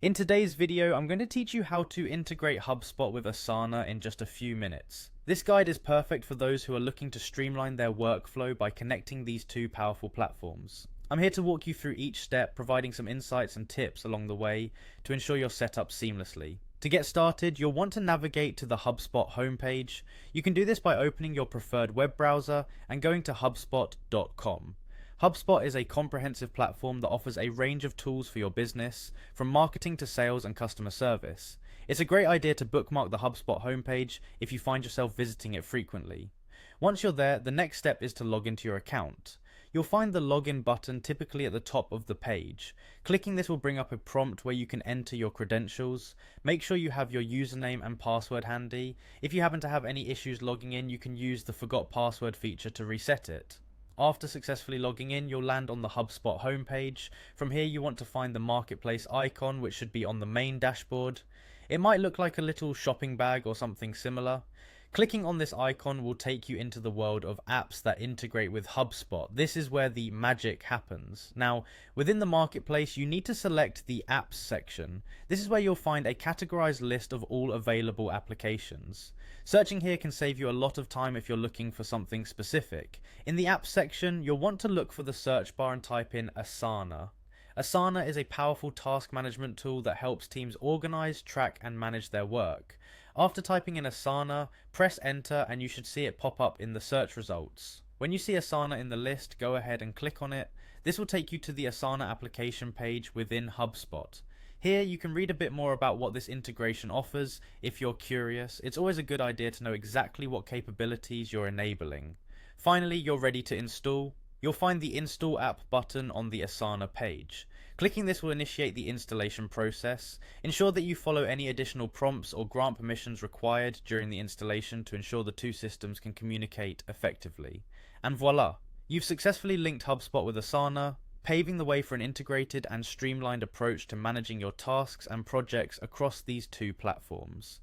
In today's video, I'm going to teach you how to integrate Hubspot with Asana in just a few minutes. This guide is perfect for those who are looking to streamline their workflow by connecting these two powerful platforms. I'm here to walk you through each step, providing some insights and tips along the way to ensure you're set up seamlessly. To get started, you'll want to navigate to the Hubspot homepage. You can do this by opening your preferred web browser and going to hubspot.com. HubSpot is a comprehensive platform that offers a range of tools for your business, from marketing to sales and customer service. It's a great idea to bookmark the HubSpot homepage if you find yourself visiting it frequently. Once you're there, the next step is to log into your account. You'll find the login button typically at the top of the page. Clicking this will bring up a prompt where you can enter your credentials. Make sure you have your username and password handy. If you happen to have any issues logging in, you can use the forgot password feature to reset it. After successfully logging in, you'll land on the HubSpot homepage. From here, you want to find the marketplace icon, which should be on the main dashboard. It might look like a little shopping bag or something similar. Clicking on this icon will take you into the world of apps that integrate with HubSpot. This is where the magic happens. Now, within the marketplace, you need to select the apps section. This is where you'll find a categorized list of all available applications. Searching here can save you a lot of time if you're looking for something specific. In the apps section, you'll want to look for the search bar and type in Asana. Asana is a powerful task management tool that helps teams organize, track, and manage their work. After typing in Asana, press enter and you should see it pop up in the search results. When you see Asana in the list, go ahead and click on it. This will take you to the Asana application page within HubSpot. Here you can read a bit more about what this integration offers if you're curious. It's always a good idea to know exactly what capabilities you're enabling. Finally, you're ready to install. You'll find the Install App button on the Asana page. Clicking this will initiate the installation process. Ensure that you follow any additional prompts or grant permissions required during the installation to ensure the two systems can communicate effectively. And voila! You've successfully linked HubSpot with Asana, paving the way for an integrated and streamlined approach to managing your tasks and projects across these two platforms.